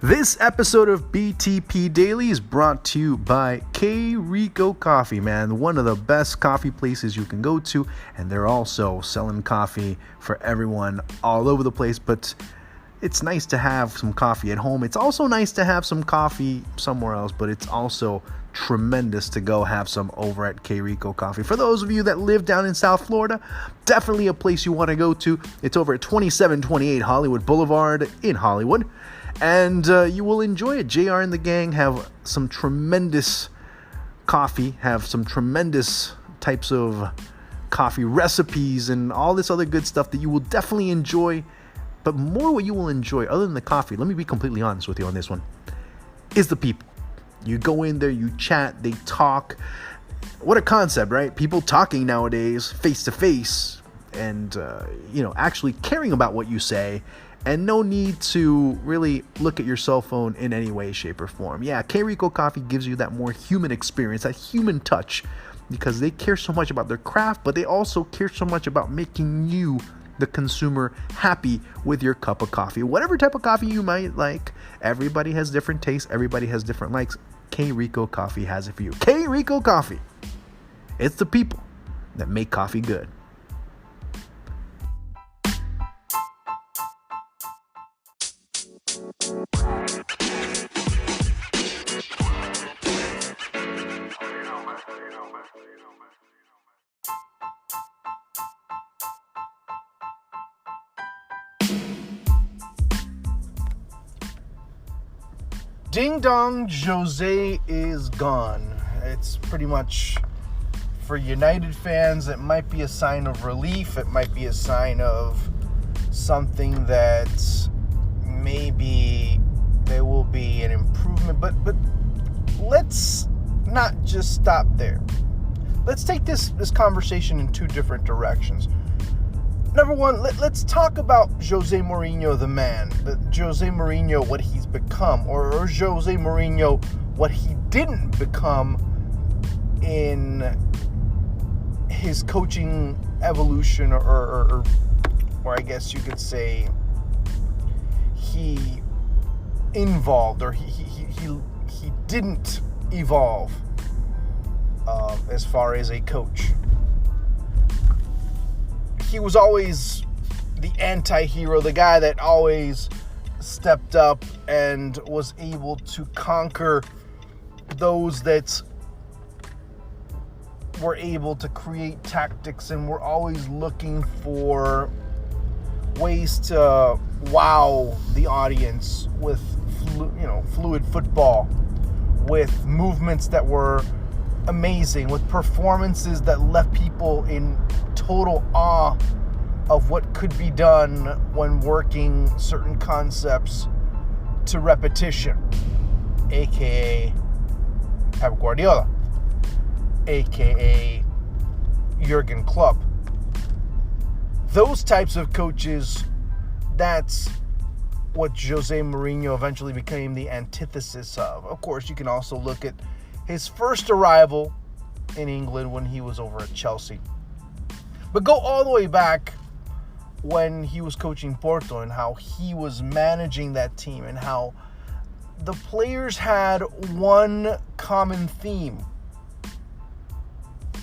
This episode of BTP Daily is brought to you by K Rico Coffee, man. One of the best coffee places you can go to, and they're also selling coffee for everyone all over the place. But it's nice to have some coffee at home. It's also nice to have some coffee somewhere else, but it's also tremendous to go have some over at K Rico Coffee. For those of you that live down in South Florida, definitely a place you want to go to. It's over at 2728 Hollywood Boulevard in Hollywood. And you will enjoy it. JR and the gang have some tremendous coffee, have some tremendous types of coffee recipes and all this other good stuff that you will definitely enjoy. But more what you will enjoy, other than the coffee, let me be completely honest with you on this one, is the people. You go in there, you chat, they talk. What a concept, right? People talking nowadays face to face and, actually caring about what you say. And no need to really look at your cell phone in any way, shape, or form. Yeah, K Rico Coffee gives you that more human experience, that human touch, because they care so much about their craft, but they also care so much about making you, the consumer, happy with your cup of coffee. Whatever type of coffee you might like, everybody has different tastes, everybody has different likes. K Rico Coffee has it for you. K Rico Coffee. It's the people that make coffee good. Ding dong, Jose is gone. It's pretty much, for United fans, it might be a sign of relief. It might be a sign of something that maybe there will be an improvement. But let's not just stop there. Let's take this conversation in two different directions. Number one, let's talk about Jose Mourinho, the man. Jose Mourinho, what he's become. Or Jose Mourinho, what he didn't become in his coaching evolution. Or I guess you could say he involved, or he didn't evolve as far as a coach. He was always the anti-hero, the guy that always stepped up and was able to conquer those that were able to create tactics and were always looking for ways to wow the audience with fluid football, with movements that were amazing, with performances that left people in total awe of what could be done when working certain concepts to repetition, aka Pep Guardiola, aka Jurgen Klopp. Those types of coaches, that's what Jose Mourinho eventually became the antithesis of. Of course, you can also look at his first arrival in England when he was over at Chelsea. But go all the way back when he was coaching Porto and how he was managing that team and how the players had one common theme.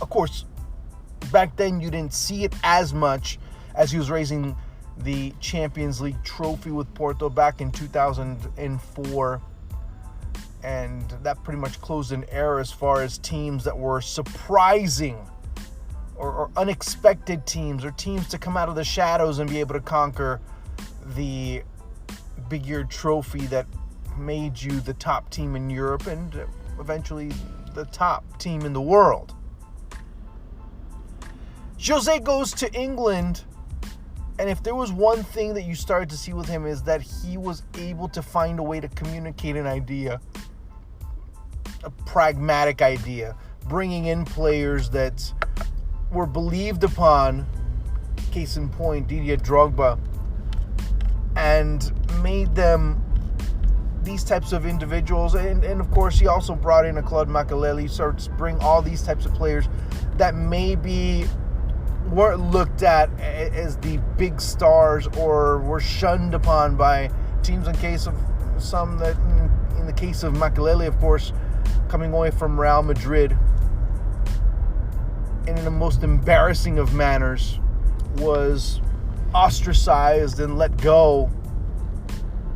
Of course, back then you didn't see it as much as he was raising the Champions League trophy with Porto back in 2004. And that pretty much closed an era as far as teams that were surprising or unexpected teams, or teams to come out of the shadows and be able to conquer the big-eared trophy that made you the top team in Europe and eventually the top team in the world. Jose goes to England, and if there was one thing that you started to see with him is that he was able to find a way to communicate an idea, a pragmatic idea, bringing in players that were believed upon, case in point, Didier Drogba, and made them these types of individuals. And of course, he also brought in a Claude Makelele, started to bring all these types of players that maybe weren't looked at as the big stars or were shunned upon by teams in case of some that, in the case of Makelele, of course, coming away from Real Madrid, and in the most embarrassing of manners, was ostracized and let go.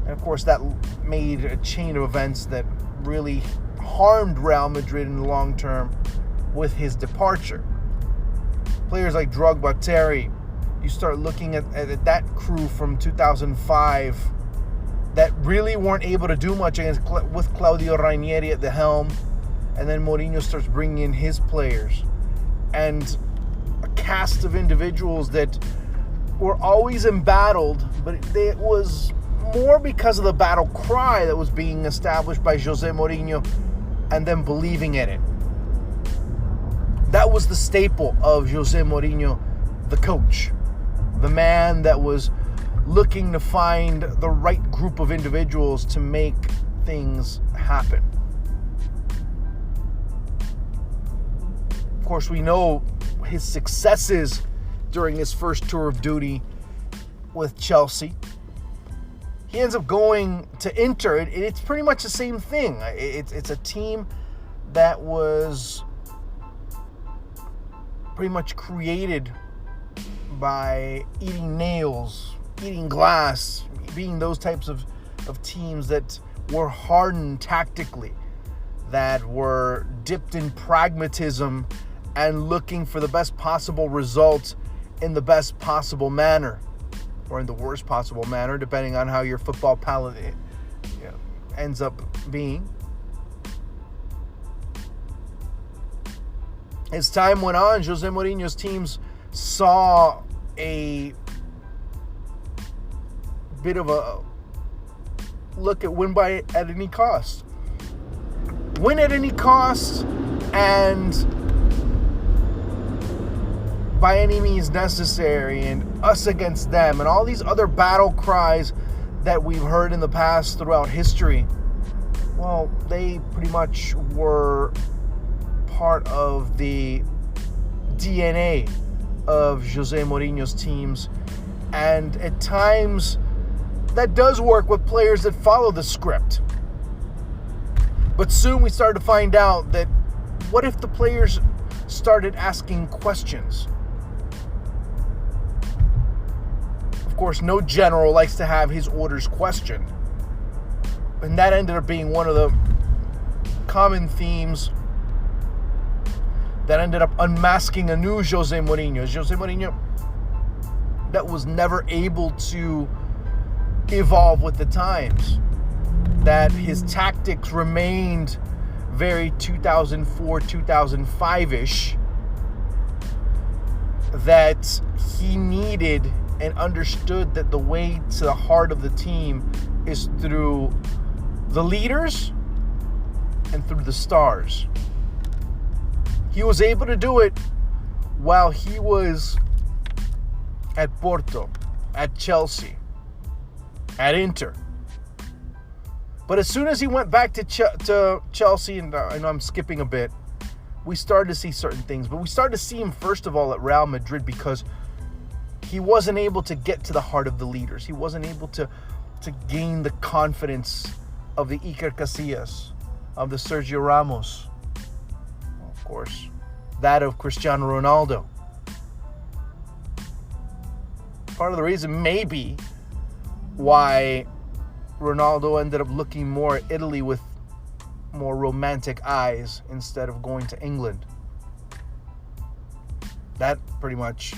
And of course, that made a chain of events that really harmed Real Madrid in the long term with his departure. Players like Drogba, Terry, you start looking at that crew from 2005 that really weren't able to do much with Claudio Ranieri at the helm. And then Mourinho starts bringing in his players. And a cast of individuals that were always embattled, but it was more because of the battle cry that was being established by Jose Mourinho and them believing in it. That was the staple of Jose Mourinho, the coach, the man that was looking to find the right group of individuals to make things happen. Of course, we know his successes during his first tour of duty with Chelsea. He ends up going to Inter. It's pretty much the same thing. It's a team that was pretty much created by eating nails, eating glass, being those types of teams that were hardened tactically, that were dipped in pragmatism and looking for the best possible result in the best possible manner, or in the worst possible manner, depending on how your football palate ends up being. As time went on, Jose Mourinho's teams saw a bit of a look at win at any cost. Win at any cost, and by any means necessary, and us against them, and all these other battle cries that we've heard in the past throughout history. Well, they pretty much were part of the DNA of Jose Mourinho's teams, and at times that does work with players that follow the script. But soon we started to find out that what if the players started asking questions? Of course, no general likes to have his orders questioned. And that ended up being one of the common themes that ended up unmasking a new Jose Mourinho. Jose Mourinho that was never able to evolve with the times. That his tactics remained very 2004, 2005-ish. That he needed and understood that the way to the heart of the team is through the leaders and through the stars. He was able to do it while he was at Porto, at Chelsea, at Inter. But as soon as he went back to Chelsea, and I know I'm skipping a bit, we started to see certain things. But we started to see him, first of all, at Real Madrid because he wasn't able to get to the heart of the leaders. He wasn't able to gain the confidence of the Iker Casillas, of the Sergio Ramos, of course, that of Cristiano Ronaldo. Part of the reason maybe why Ronaldo ended up looking more at Italy with more romantic eyes instead of going to England. That pretty much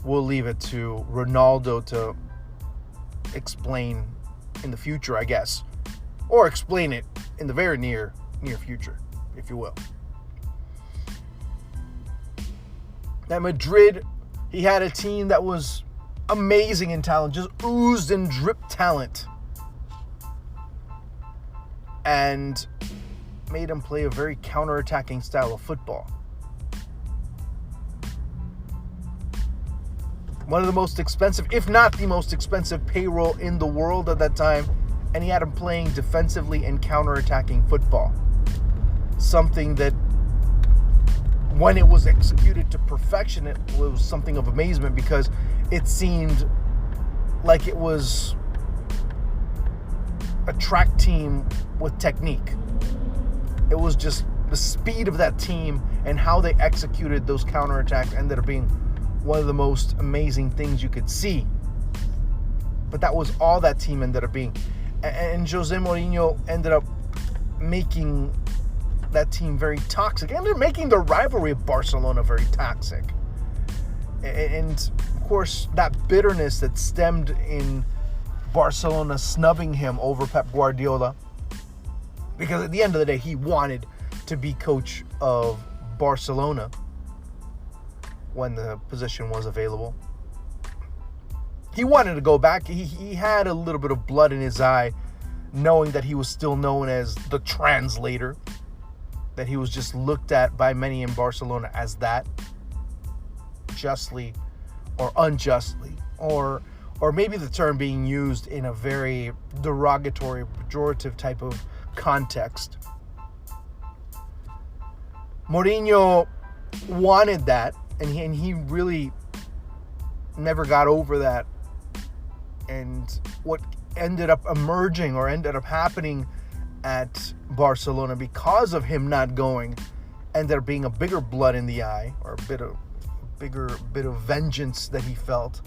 we'll leave it to Ronaldo to explain in the future, I guess. Or explain it in the very near future, if you will. At Madrid, he had a team that was amazing in talent, just oozed and dripped talent. And made him play a very counter-attacking style of football. One of the most expensive, if not the most expensive payroll in the world at that time, and he had him playing defensively and counter-attacking football. Something that, when it was executed to perfection, it was something of amazement because it seemed like it was a track team with technique. It was just the speed of that team and how they executed those counterattacks ended up being one of the most amazing things you could see. But that was all that team ended up being. And Jose Mourinho ended up making that team very toxic. Ended up making the rivalry of Barcelona very toxic. And of course, that bitterness that stemmed in Barcelona snubbing him over Pep Guardiola, because at the end of the day, he wanted to be coach of Barcelona when the position was available. He wanted to go back. He had a little bit of blood in his eye, knowing that he was still known as the translator, that he was just looked at by many in Barcelona as that, justly or unjustly, or maybe the term being used in a very derogatory, pejorative type of context. Mourinho wanted that, and he really never got over that. And what ended up emerging or ended up happening at Barcelona because of him not going ended up being a bigger blood in the eye, or a bigger bit of vengeance that he felt.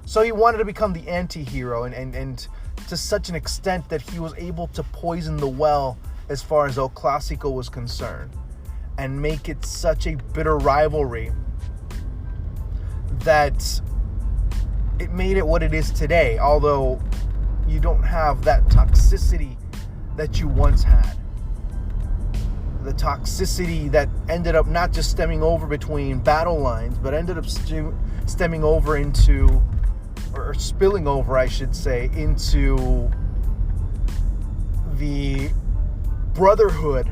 So he wanted to become the anti-hero, and to such an extent that he was able to poison the well as far as El Clásico was concerned, and make it such a bitter rivalry that it made it what it is today, although you don't have that toxicity that you once had. The toxicity that ended up not just stemming over between battle lines, but ended up stemming over into, or spilling over, I should say, into the brotherhood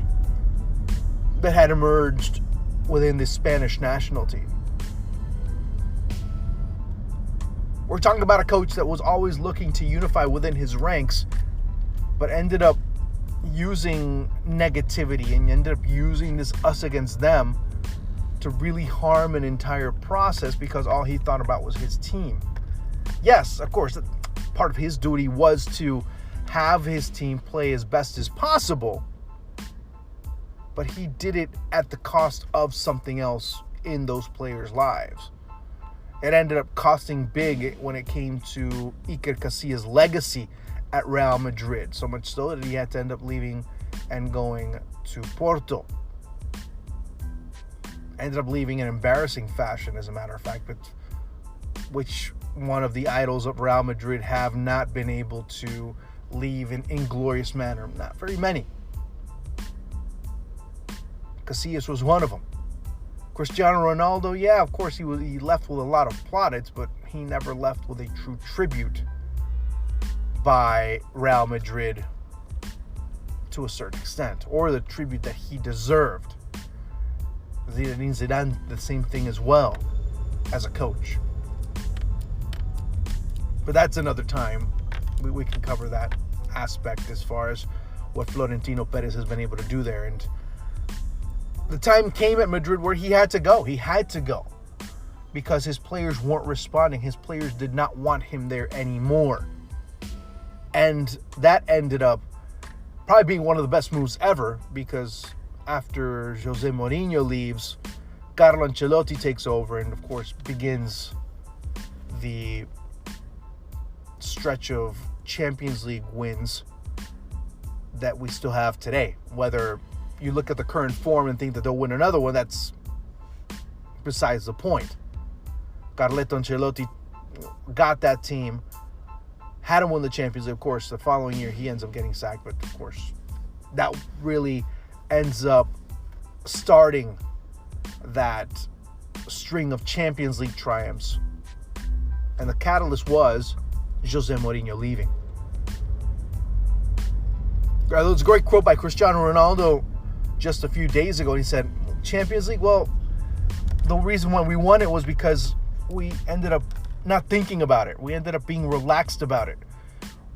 that had emerged within the Spanish national team. We're talking about a coach that was always looking to unify within his ranks, but ended up using negativity and ended up using this us against them to really harm an entire process, because all he thought about was his team. Yes, of course, part of his duty was to have his team play as best as possible, but he did it at the cost of something else in those players' lives. It ended up costing big when it came to Iker Casillas' legacy at Real Madrid. So much so that he had to end up leaving and going to Porto. Ended up leaving in embarrassing fashion, as a matter of fact. But which one of the idols of Real Madrid have not been able to leave in inglorious manner? Not very many. Casillas was one of them. Cristiano Ronaldo, yeah, of course he left with a lot of plaudits, but he never left with a true tribute by Real Madrid to a certain extent, or the tribute that he deserved. Zinedine Zidane, the same thing as well, as a coach. But that's another time. We can cover that aspect as far as what Florentino Perez has been able to do there. And the time came at Madrid where he had to go. He had to go because his players weren't responding. His players did not want him there anymore. And that ended up probably being one of the best moves ever, because after Jose Mourinho leaves, Carlo Ancelotti takes over and, of course, begins the stretch of Champions League wins that we still have today. Whether you look at the current form and think that they'll win another one, that's besides the point. Carleto Ancelotti got that team, had him win the Champions League. Of course, the following year he ends up getting sacked, but of course that really ends up starting that string of Champions League triumphs. And the catalyst was Jose Mourinho leaving. There was a great quote by Cristiano Ronaldo just a few days ago. He said, Champions League, well, the reason why we won it was because we ended up not thinking about it. We ended up being relaxed about it.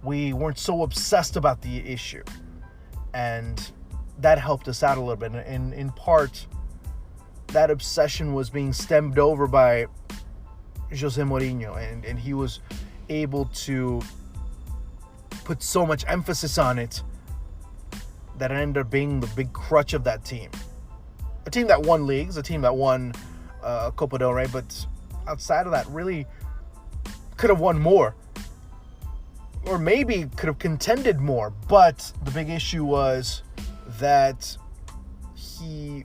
We weren't so obsessed about the issue. And that helped us out a little bit. And in part, that obsession was being stemmed over by Jose Mourinho. And he was able to put so much emphasis on it that it ended up being the big crutch of that team. A team that won leagues, a team that won Copa del Rey, but outside of that, really could have won more. Or maybe could have contended more. But the big issue was that he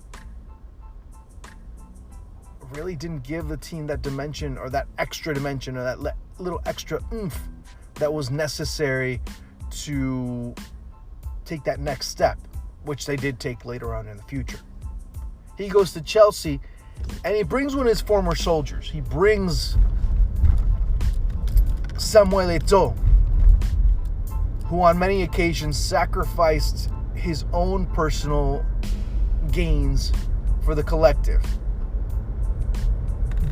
really didn't give the team that dimension, or that extra dimension, or that little extra oomph that was necessary to take that next step, which they did take later on in the future. He goes to Chelsea, and he brings one of his former soldiers. He brings Samuel Eto'o, who on many occasions sacrificed his own personal gains for the collective.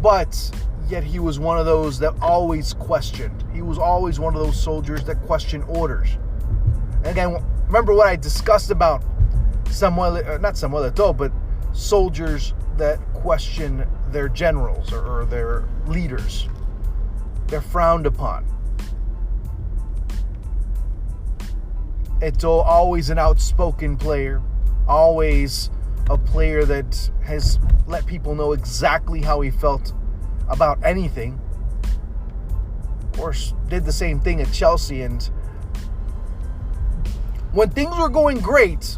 But yet he was one of those that always questioned. He was always one of those soldiers that questioned orders. And again, remember what I discussed about not Samuel Eto'o, but soldiers that question their generals or their leaders. They're frowned upon. Eto'o, always an outspoken player, always a player that has let people know exactly how he felt about anything. Of course, did the same thing at Chelsea, and when things were going great,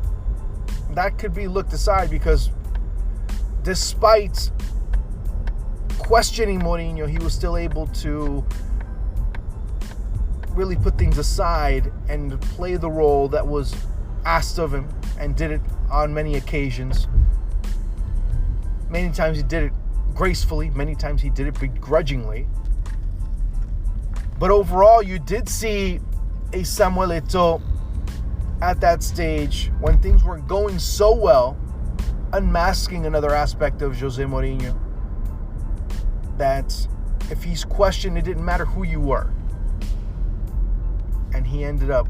that could be looked aside, because despite questioning Mourinho, he was still able to really put things aside and play the role that was asked of him, and did it on many occasions. Many times he did it gracefully, many times he did it begrudgingly. But overall, you did see a Samuel Eto'o at that stage, when things were going so well, unmasking another aspect of Jose Mourinho, that if he's questioned, it didn't matter who you were. And he ended up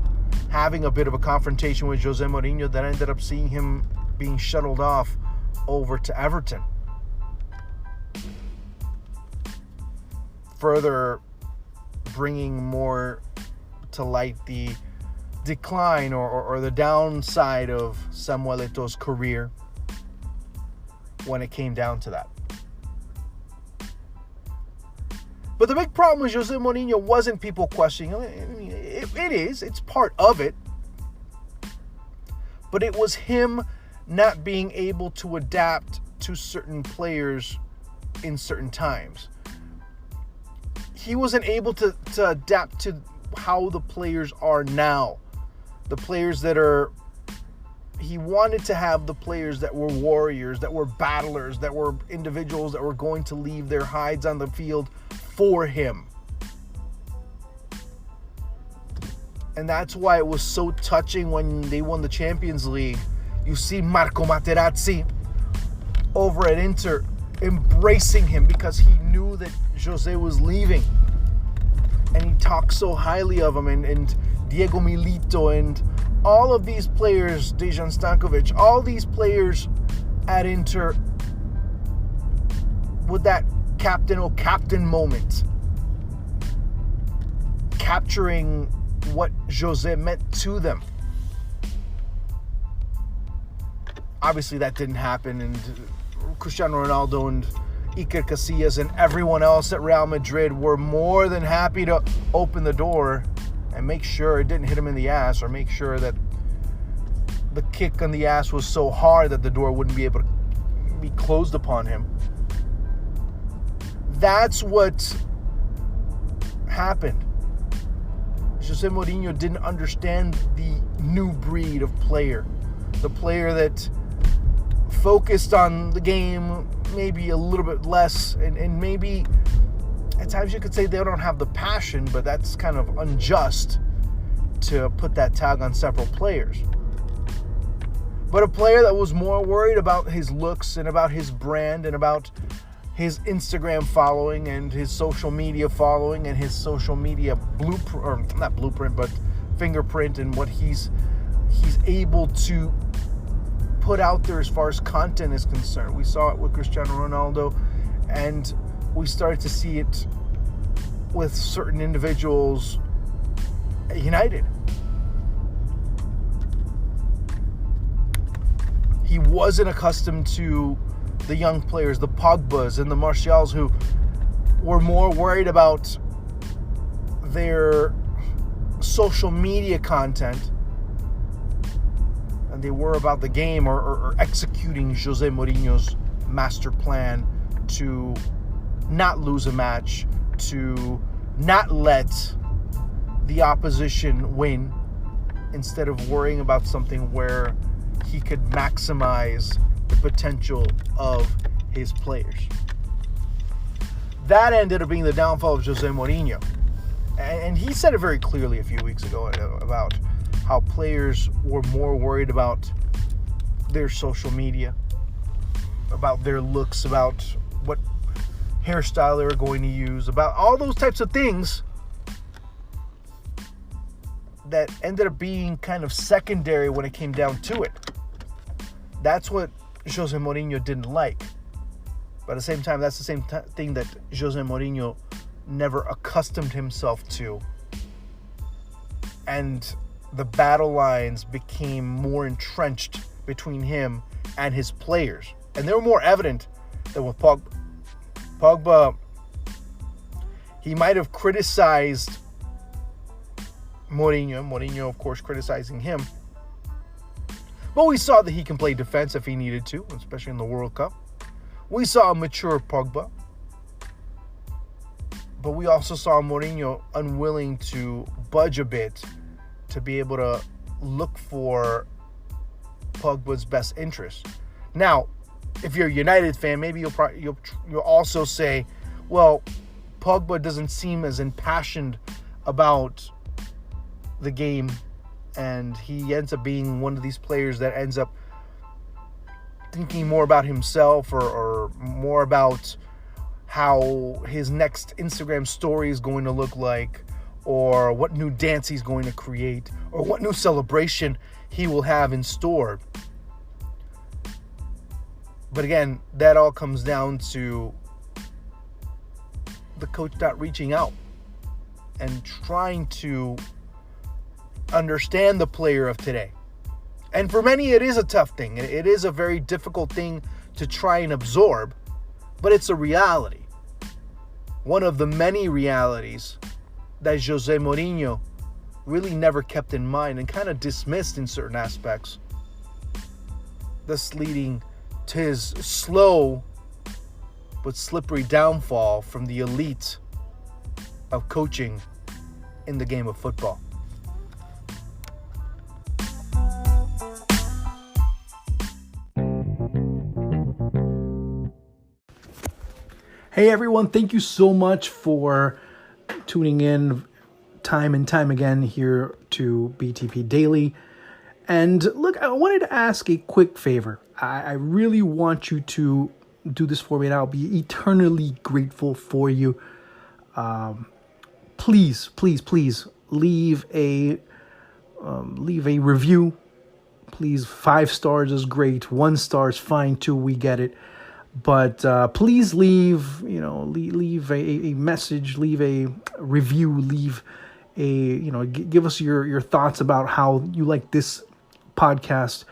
having a bit of a confrontation with Jose Mourinho that ended up seeing him being shuttled off over to Everton. Further bringing more to light the decline or the downside of Samuel Eto'o's career when it came down to that. But the big problem with Jose Mourinho wasn't people questioning him. It's part of it. But it was him not being able to adapt to certain players in certain times. He wasn't able to adapt to how the players are now. The players that are... He wanted to have the players that were warriors, that were battlers, that were individuals that were going to leave their hides on the field for him. And that's why it was so touching when they won the Champions League. You see Marco Materazzi over at Inter embracing him, because he knew that Jose was leaving. And he talked so highly of him, and Diego Milito, and all of these players, Dejan Stankovic, all these players at Inter with that captain moment, capturing what Jose meant to them. Obviously that didn't happen, and Cristiano Ronaldo and Iker Casillas and everyone else at Real Madrid were more than happy to open the door and make sure it didn't hit him in the ass, or make sure that the kick on the ass was so hard that the door wouldn't be able to be closed upon him. That's what happened. Jose Mourinho didn't understand the new breed of player. The player that focused on the game maybe a little bit less, and maybe at times you could say they don't have the passion, but that's kind of unjust to put that tag on several players. But a player that was more worried about his looks and about his brand and about his Instagram following and his social media following and his social media blueprint, or not blueprint, but fingerprint, and what he's able to put out there as far as content is concerned. We saw it with Cristiano Ronaldo, and we started to see it with certain individuals at United. He wasn't accustomed to the young players, the Pogbas and the Martials, who were more worried about their social media content and they were about the game or executing Jose Mourinho's master plan to not lose a match, to not let the opposition win, instead of worrying about something where he could maximize the potential of his players. That ended up being the downfall of Jose Mourinho. And he said it very clearly a few weeks ago about how players were more worried about their social media, about their looks, about what hairstyle they were going to use, about all those types of things that ended up being kind of secondary when it came down to it. That's what Jose Mourinho didn't like. But at the same time, that's the same thing that Jose Mourinho never accustomed himself to. And the battle lines became more entrenched between him and his players. And they were more evident than with Pogba. Pogba, he might have criticized Mourinho, of course, criticizing him. But we saw that he can play defense if he needed to, especially in the World Cup. We saw a mature Pogba. But we also saw Mourinho unwilling to budge a bit to be able to look for Pogba's best interest. Now, if you're a United fan, maybe you'll also say, well, Pogba doesn't seem as impassioned about the game, and he ends up being one of these players that ends up thinking more about himself or more about how his next Instagram story is going to look like, or what new dance he's going to create, or what new celebration he will have in store. But again, that all comes down to the coach not reaching out and trying to understand the player of today. And for many, it is a tough thing. It is a very difficult thing to try and absorb, but it's a reality. One of the many realities that Jose Mourinho really never kept in mind and kind of dismissed in certain aspects, thus leading to his slow but slippery downfall from the elite of coaching in the game of football. Hey everyone, thank you so much for tuning in time and time again here to BTP Daily. And look, I wanted to ask a quick favor. I really want you to do this for me, and I'll be eternally grateful for you. Please leave a review. Please, 5 stars is great. 1 star is fine too. We get it. But please leave a message, leave a review, give us your thoughts about how you like this podcast,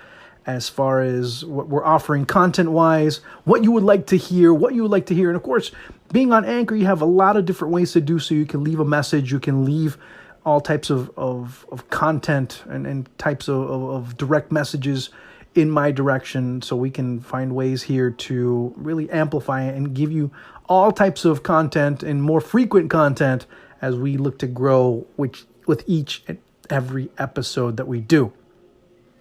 as far as what we're offering content-wise, what you would like to hear. And of course, being on Anchor, you have a lot of different ways to do so. You can leave a message, you can leave all types of content and types of direct messages in my direction, so we can find ways here to really amplify it and give you all types of content and more frequent content as we look to grow with each and every episode that we do.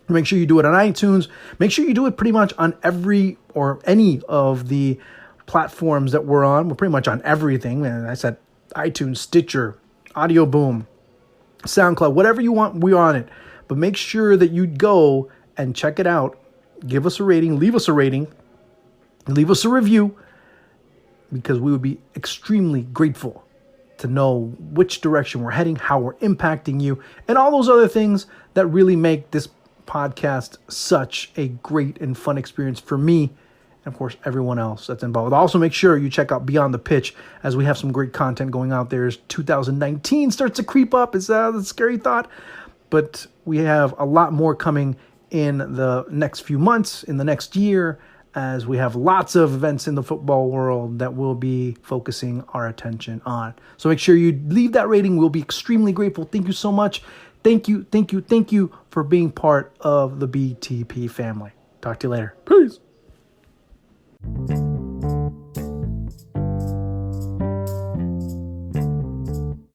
Make sure you do it on iTunes. Make sure you do it pretty much on every or any of the platforms that we're on. We're pretty much on everything. And I said iTunes, Stitcher, Audio Boom, SoundCloud, whatever you want, we're on it. But make sure that you go and check it out. Give us a rating, leave us a review, because we would be extremely grateful to know which direction we're heading, how we're impacting you, and all those other things that really make this podcast such a great and fun experience for me and of course, everyone else that's involved. Also, make sure you check out Beyond the Pitch, as we have some great content going out there as 2019 starts to creep up. It's a scary thought, but we have a lot more coming in the next few months, in the next year, as we have lots of events in the football world that we'll be focusing our attention on. So make sure you leave that rating. We'll be extremely grateful. Thank you so much. Thank you for being part of the BTP family. Talk to you later. Peace.